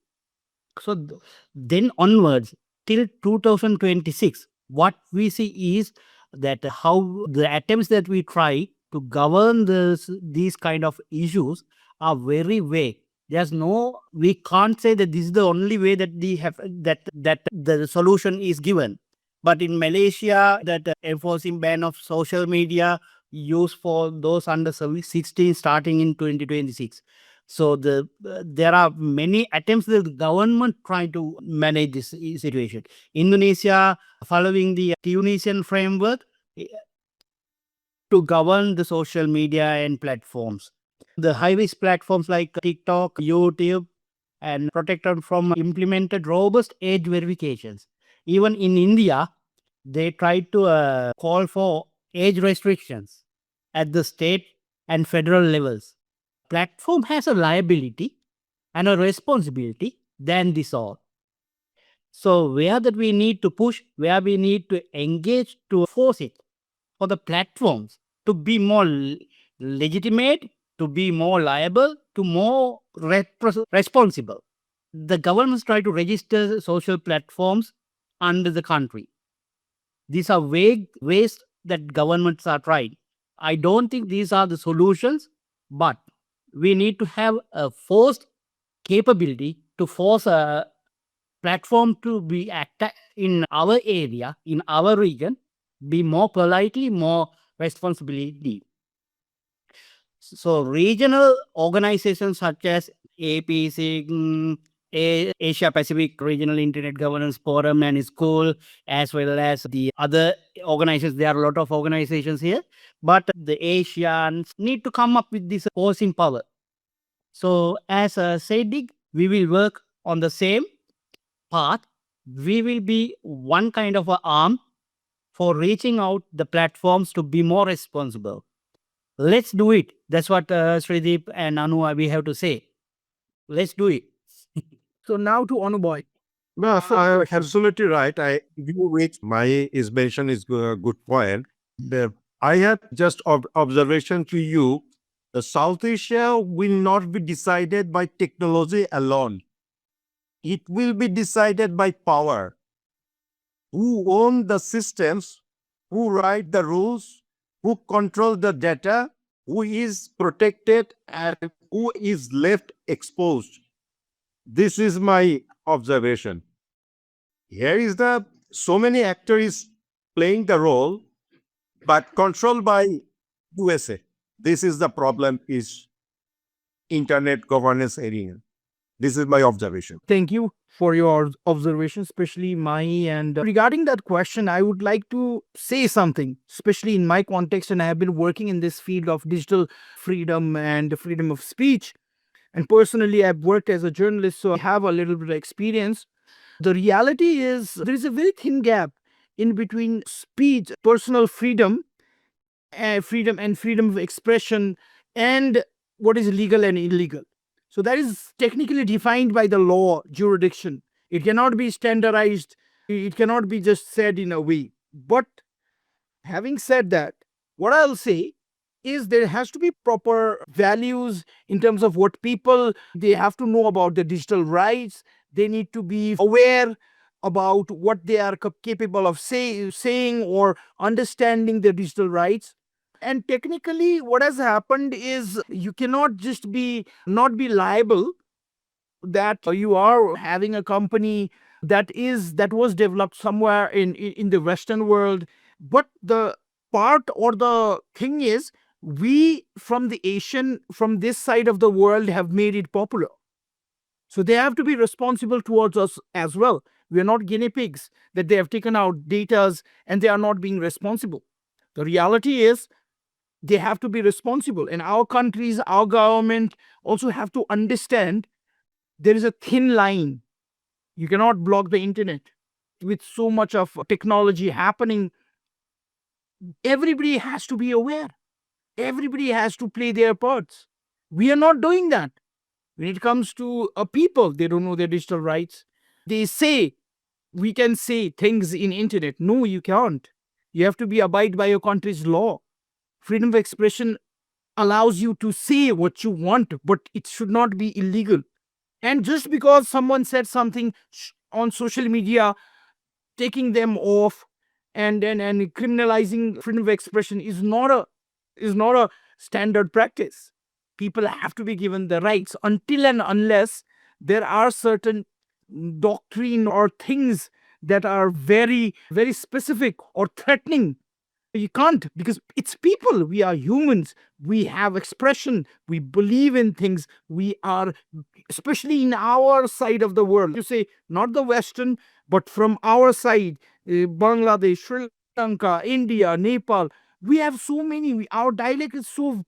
So then onwards till 2026, what we see is that how the attempts that we try to govern these kind of issues are very vague. There's no, we can't say that this is the only way that we have that the solution is given. But in Malaysia, that enforcing ban of social media use for those under 16 starting in 2026. So there are many attempts that the government trying to manage this situation. Indonesia, following the Tunisian framework to govern the social media and platforms. The high-risk platforms like TikTok, YouTube, and protected from implemented robust age verifications. Even in India, they tried to call for age restrictions at the state and federal levels. Platform has a liability and a responsibility than this all. So where that we need to push, where we need to engage to force it for the platforms to be more legitimate, to be more liable, to more responsible. The governments try to register social platforms under the country. These are vague ways that governments are trying. I don't think these are the solutions, but we need to have a forced capability to force a platform to be in our area, in our region, be more politely, more responsibility. So regional organizations such as APC, Asia Pacific Regional Internet Governance Forum and School, as well as the other organizations. There are a lot of organizations here, but the Asians need to come up with this forcing power. So as a SEDIG, we will work on the same path. We will be one kind of an arm for reaching out the platforms to be more responsible. Let's do it. That's what Shredeep and Anu we have to say. Let's do it. So now to Anuboy. No, absolutely right. I agree with my is mention is a good point. I have just observation to you. The South Asia will not be decided by technology alone. It will be decided by power. Who own the systems, who write the rules, who control the data, who is protected, and who is left exposed. This is my observation. Here is the so many actors playing the role, but controlled by USA. This is the problem is internet governance area. This is my observation. Thank you for your observation, especially Mahee. And regarding that question, I would like to say something, especially in my context. And I have been working in this field of digital freedom and freedom of speech. And personally, I've worked as a journalist, so I have a little bit of experience. The reality is there is a very thin gap in between speech, personal freedom, freedom of expression, and what is legal and illegal. So that is technically defined by the law jurisdiction. It cannot be standardized. It cannot be just said in a way. But having said that, what I'll say is there has to be proper values in terms of what people, they have to know about the digital rights. They need to be aware about what they are capable of saying or understanding their digital rights. And technically what has happened is you cannot just be not be liable that you are having a company that was developed somewhere in the Western world. But the part or the thing is, we from the Asian, from this side of the world, have made it popular. So they have to be responsible towards us as well. We are not guinea pigs that they have taken our datas and they are not being responsible. The reality is they have to be responsible, and our countries, our government also have to understand there is a thin line. You cannot block the internet with so much of technology happening. Everybody has to be aware. Everybody has to play their parts. We are not doing that. When it comes to people, they don't know their digital rights. They say we can say things in internet. No, you can't. You have to be abide by your country's law. Freedom of expression allows you to say what you want, but it should not be illegal. And just because someone said something on social media, taking them off and criminalizing freedom of expression is not a standard practice. People have to be given the rights until and unless there are certain doctrine or things that are very very specific or threatening. You can't, because it's people. We are humans. We have expression. We believe in things. We are, especially in our side of the world, you say not the Western, but from our side, Bangladesh, Sri Lanka, India, Nepal. We have so many. Our dialect is so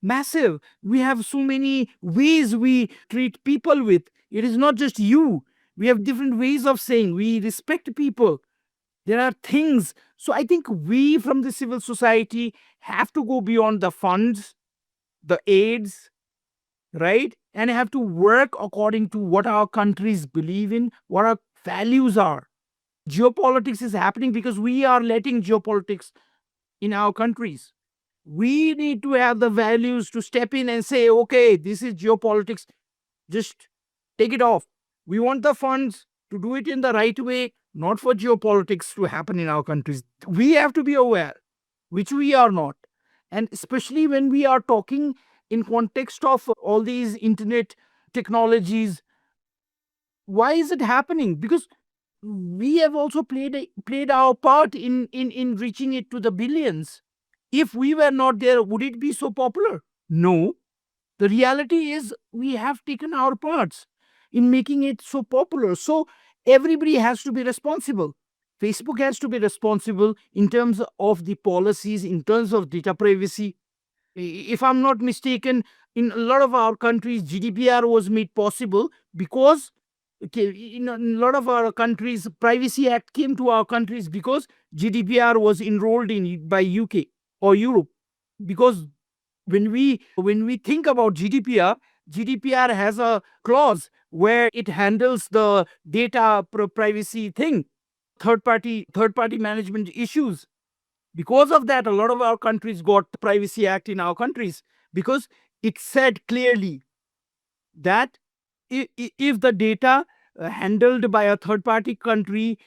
massive. We have so many ways we treat people with. It is not just you. We have different ways of saying. We respect people. There are things. So I think we from the civil society have to go beyond the funds, the aids, right? And have to work according to what our countries believe in, what our values are. Geopolitics is happening because we are letting geopolitics in our countries. We need to have the values to step in and say, okay, this is geopolitics, just take it off. We want the funds to do it in the right way, not for geopolitics to happen in our countries. We have to be aware, which we are not. And especially when we are talking in context of all these internet technologies, why is it happening? Because we have also played our part in reaching it to the billions. If we were not there, would it be so popular? No. The reality is we have taken our parts in making it so popular. So everybody has to be responsible. Facebook has to be responsible in terms of the policies, in terms of data privacy. If I'm not mistaken, in a lot of our countries, GDPR was made possible because, okay, in a lot of our countries, Privacy Act came to our countries because GDPR was enrolled in by UK or Europe. Because when we think about GDPR has a clause where it handles the data privacy thing, third party management issues. Because of that, a lot of our countries got the Privacy Act in our countries, because it said clearly that if the data handled by a third party country,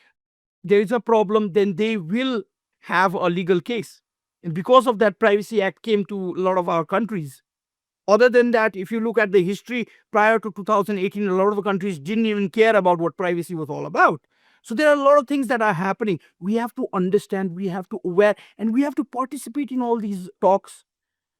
there is a problem, then they will have a legal case. And because of that, Privacy Act came to a lot of our countries. Other than that, if you look at the history prior to 2018, a lot of the countries didn't even care about what privacy was all about. So there are a lot of things that are happening. We have to understand, we have to aware, and we have to participate in all these talks,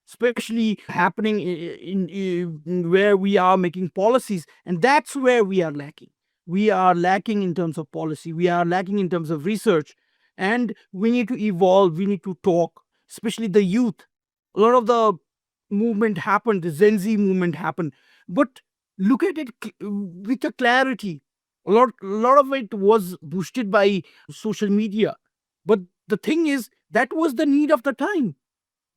especially happening in where we are making policies. And that's where we are lacking. We are lacking in terms of policy. We are lacking in terms of research. And we need to evolve. We need to talk, especially the youth. A lot of the movement happened, the Gen Z movement happened. But look at it with a clarity. A lot of it was boosted by social media. But the thing is, that was the need of the time.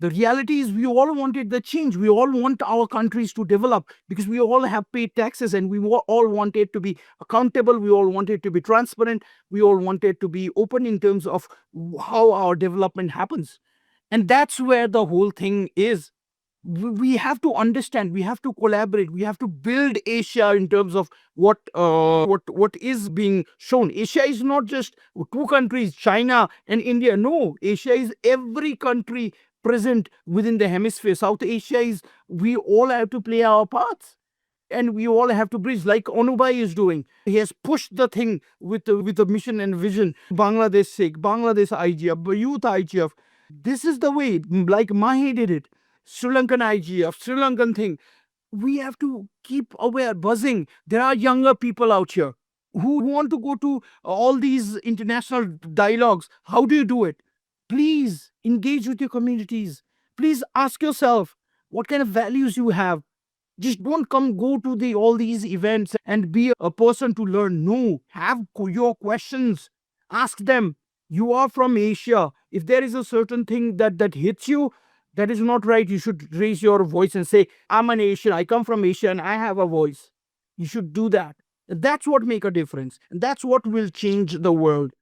The reality is, we all wanted the change. We all want our countries to develop because we all have paid taxes, and we all want it to be accountable. We all want it to be transparent. We all want it to be open in terms of how our development happens. And that's where the whole thing is. We have to understand, we have to collaborate, we have to build Asia in terms of what is being shown. Asia is not just two countries, China and India. No, Asia is every country present within the hemisphere. South Asia is, we all have to play our parts, and we all have to bridge, like Onubai is doing. He has pushed the thing with a mission and vision. Bangladesh Sikh, Bangladesh IGF, youth IGF. This is the way, like Mahee did it. Sri Lankan IGF, Sri Lankan thing. We have to keep aware, buzzing. There are younger people out here who want to go to all these international dialogues. How do you do it? Please engage with your communities. Please ask yourself what kind of values you have. Just don't go to all these events and be a person to learn. No, have your questions. Ask them. You are from Asia. If there is a certain thing that hits you, that is not right, you should raise your voice and say, I'm an Asian, I come from Asia, and I have a voice. You should do that. That's what make a difference. And that's what will change the world.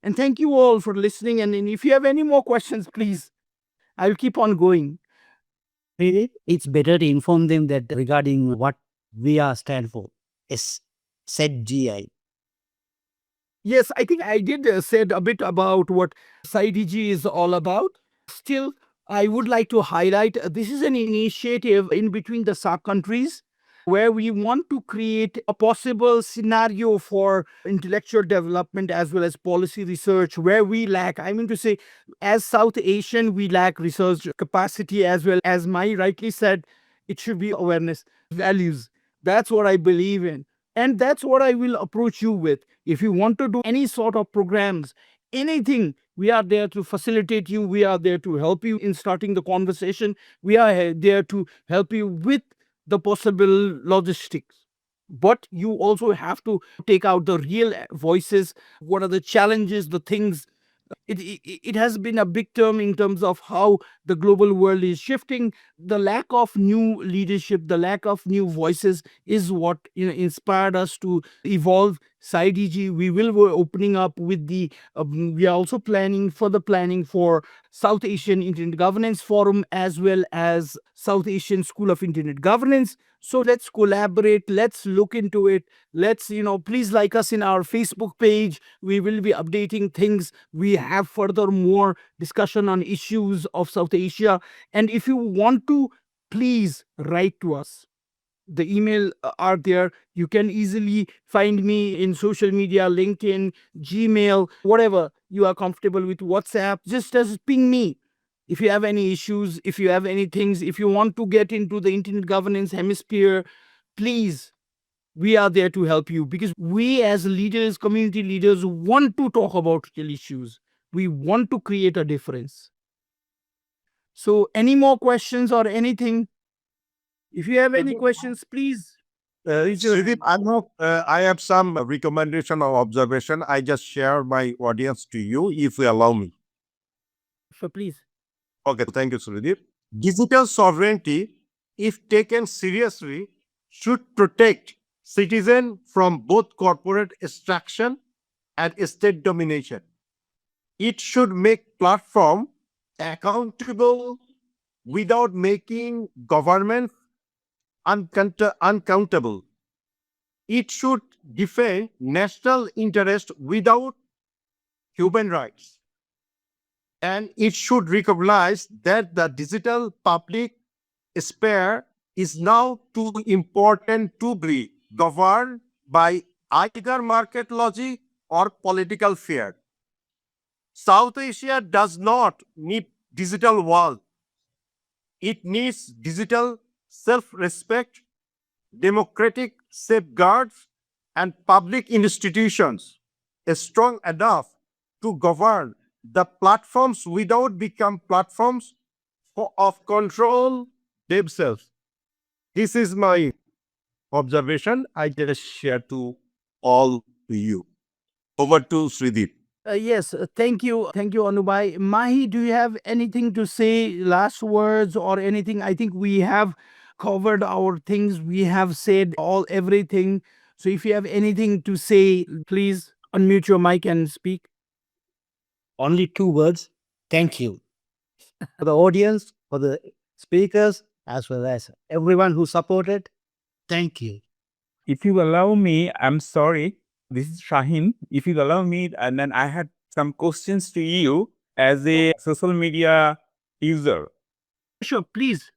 And thank you all for listening. And if you have any more questions, please, I'll keep on going. It's better to inform them that regarding what we are stand for. Yes, said GI. Yes, I think I did said a bit about what SciDG is all about. Still, I would like to highlight this is an initiative in between the SAARC countries where we want to create a possible scenario for intellectual development as well as policy research where we lack. I mean to say, as South Asian, we lack research capacity as well as Mahee rightly said, it should be awareness, values. That's what I believe in. And that's what I will approach you with. If you want to do any sort of programs, anything, we are there to facilitate you. We are there to help you in starting the conversation. We are there to help you with the possible logistics. But you also have to take out the real voices. What are the challenges, the things it has been a big term in terms of how the global world is shifting. The lack of new leadership, the lack of new voices is what inspired us to evolve SciDG. We will be opening up with the we are also planning further planning for South Asian Internet Governance Forum as well as South Asian School of Internet Governance. So let's collaborate, let's look into it. Let's please like us in our Facebook page. We will be updating things. We have further more discussion on issues of South Asia. And if you want to, please write to us. The email are there. You can easily find me in social media, LinkedIn, Gmail, whatever you are comfortable with, WhatsApp. Just ping me. If you have any issues, if you have any things, if you want to get into the internet governance hemisphere, please, we are there to help you because we as leaders, community leaders, want to talk about real issues. We want to create a difference. So any more questions or anything? If you have any questions, please. Shredeep, I have some recommendation or observation. I just share my audience to you if you allow me. So please. Okay, thank you, Shredeep. Digital sovereignty, if taken seriously, should protect citizens from both corporate extraction and state domination. It should make platform accountable without making government uncountable. It should defend national interest without human rights. And it should recognize that the digital public sphere is now too important to be governed by either market logic or political fear. South Asia does not need digital wall. It needs digital self-respect, democratic safeguards, and public institutions strong enough to govern the platforms without become platforms of control themselves. This is my observation. I just share to all you. Over to Shredeep. Yes, thank you. Thank you, Anubai. Mahee, do you have anything to say, last words or anything? I think we have covered our things. We have said everything. So if you have anything to say, please unmute your mic and speak. Only two words. Thank you. For the audience, for the speakers, as well as everyone who supported. Thank you. If you allow me, I'm sorry. This is Shaheen. If you allow me, and then I had some questions to you as a social media user. Sure, please.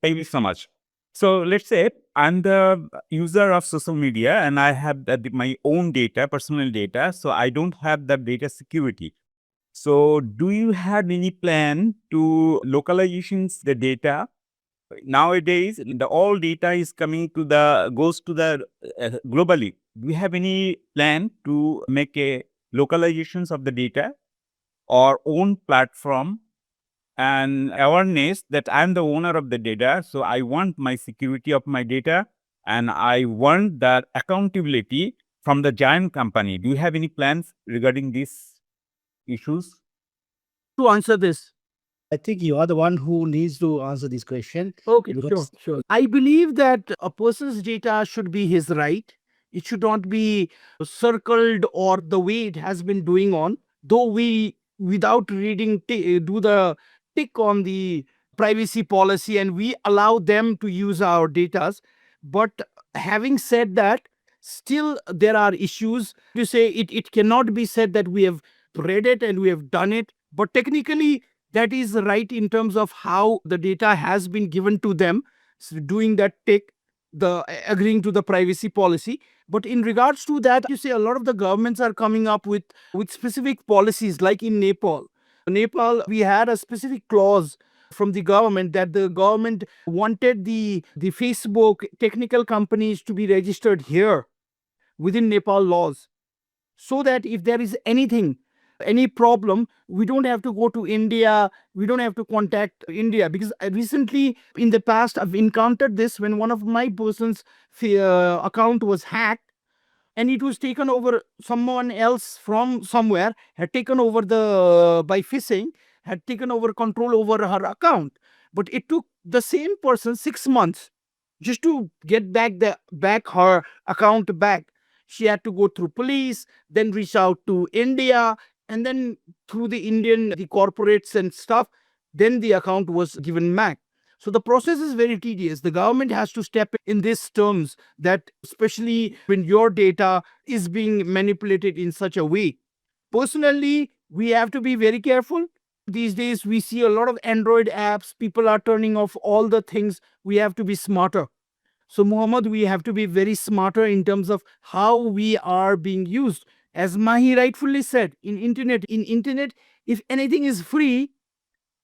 Thank you so much. So let's say I'm the user of social media and I have my own data, personal data. So I don't have the data security. So do you have any plan to localizations the data? Nowadays, the all data is coming to goes to the globally. Do we have any plan to make a localizations of the data or own platform and awareness that I'm the owner of the data? So I want my security of my data and I want that accountability from the giant company. Do you have any plans regarding these issues? To answer this. I think you are the one who needs to answer this question. Okay, because- sure. I believe that a person's data should be his right. It should not be circled or the way it has been doing on. Though we, without reading, do the tick on the privacy policy and we allow them to use our data. But having said that, still there are issues. You say it cannot be said that we have read it and we have done it, but technically that is right in terms of how the data has been given to them. So doing that take the agreeing to the privacy policy. But in regards to that, you say a lot of the governments are coming up with specific policies, like in Nepal, we had a specific clause from the government that the government wanted the Facebook technical companies to be registered here within Nepal laws, so that if there is anything, any problem, we don't have to go to India, we don't have to contact India. Because recently in the past I've encountered this when one of my person's account was hacked, and it was taken over. Someone else from somewhere had taken over the by phishing, had taken over control over her account. But it took the same person 6 months just to get back her account back. She had to go through police, then reach out to India, and then through the corporates and stuff, then the account was given back. So the process is very tedious. The government has to step in these terms, that especially when your data is being manipulated in such a way. Personally, we have to be very careful. These days, we see a lot of Android apps. People are turning off all the things. We have to be smarter. So, Muhammad, we have to be very smarter in terms of how we are being used. As Mahee rightfully said, in internet, if anything is free,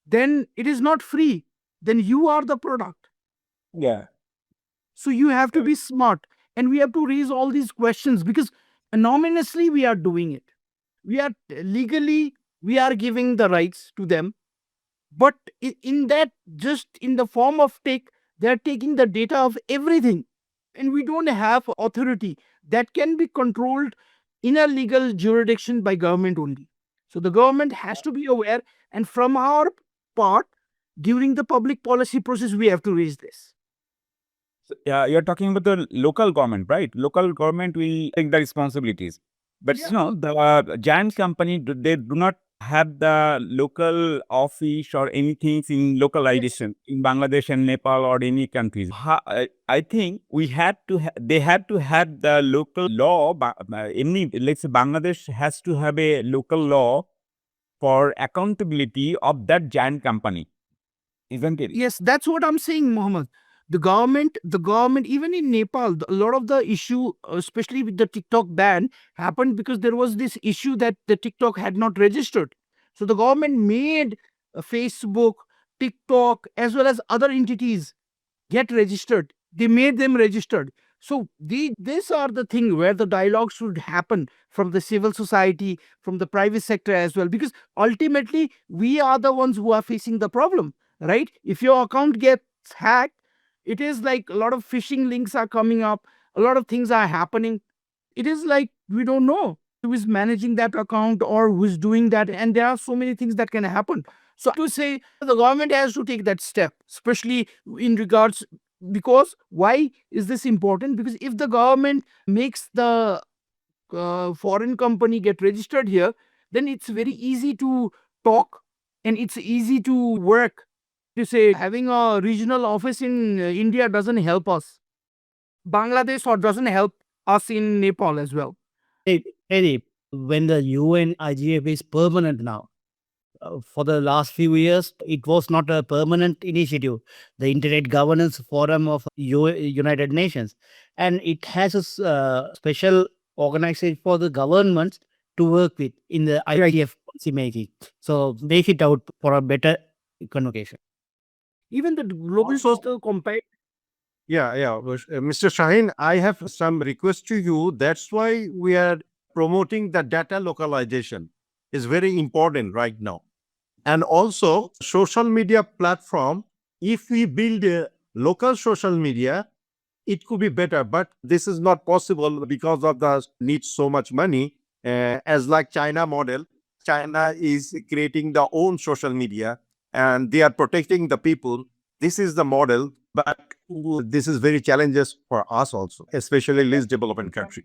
then it is not free. Then you are the product. Yeah. So you have to be smart, and we have to raise all these questions, because anonymously we are doing it. We are legally, we are giving the rights to them, but in that, just in the form of take, they are taking the data of everything, and we don't have authority that can be controlled in a legal jurisdiction by government only. So the government has to be aware, and from our part, during the public policy process, we have to raise this. So, yeah, you're talking about the local government, right? Local government will take the responsibilities. But Yeah. you know, the giant company, they do not have the local office or anything in localization in Bangladesh and Nepal or any countries. I think we had to, they had to have the local law. Any, let's say Bangladesh has to have a local law for accountability of that giant company, isn't it? Yes, that's what I'm saying, Mohammed. The government, even in Nepal, a lot of the issue, especially with the TikTok ban, happened because there was this issue that the TikTok had not registered. So the government made Facebook, TikTok, as well as other entities get registered. They made them registered. So these are the thing where the dialogue should happen from the civil society, from the private sector as well, because ultimately we are the ones who are facing the problem, right? If your account gets hacked, it is like a lot of phishing links are coming up, a lot of things are happening. It is like we don't know who is managing that account or who is doing that, and there are so many things that can happen. So to say the government has to take that step, especially in regards, because why is this important? Because if the government makes the foreign company get registered here, then it's very easy to talk and it's easy to work. To say having a regional office in India doesn't help us. Bangladesh or doesn't help us in Nepal as well. Shredeep, when the UN IGF is permanent now, for the last few years, it was not a permanent initiative, the Internet Governance Forum of United Nations. And it has a special organization for the governments to work with in the IGF policy making. So make it out for a better convocation. Even the global Also- digital compact. Yeah. Mr. Shaheen, I have some request to you. That's why we are promoting the data localization. Is very important right now. And also social media platform, if we build a local social media, it could be better, but this is not possible because of the need so much money. As like China model, China is creating their own social media and they are protecting the people. This is the model, but this is very challenges for us also, especially least developing country.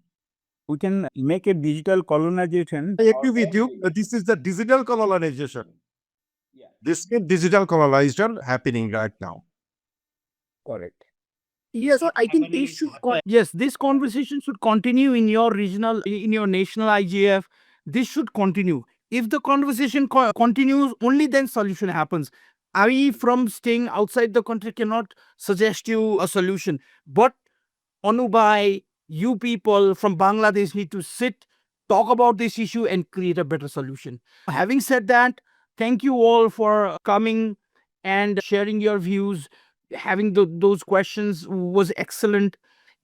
We can make a digital colonization. I agree with you. This is the digital colonization. This is digital colonization happening right now. Correct. Yes, I think this should. Yes, this conversation should continue in your regional, in your national IGF. This should continue. If the conversation continues, only then solution happens. I, from staying outside the country, cannot suggest you a solution. But Anubai, you people from Bangladesh need to sit, talk about this issue, and create a better solution. Having said that, thank you all for coming and sharing your views. Having those questions was excellent.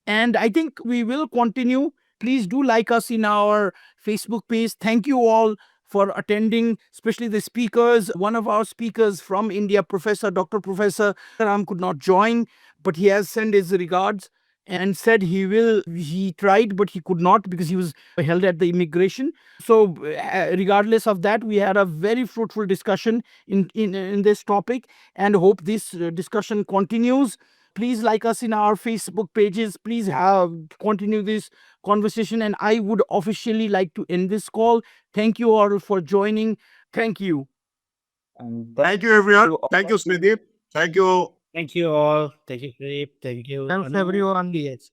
And I think we will continue. Please do like us in our Facebook page. Thank you all for attending, especially the speakers. One of our speakers from India, Professor Dr. Professor Ram, could not join, but he has sent his regards and said he tried but he could not because he was held at the immigration. So regardless of that, we had a very fruitful discussion in this topic, and hope this discussion continues. Please like us in our Facebook pages. Please continue this conversation, and I would officially like to end this call. Thank you all for joining. Thank you. And Thank you, everyone. Thank you, Shredeep. Thank you. Thank you all. Thank you, Shredeep. Thank you. Thanks, Anu. everyone. Yes.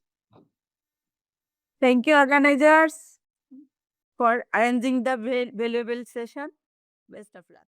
Thank you, organizers, for arranging the valuable session. Best of luck.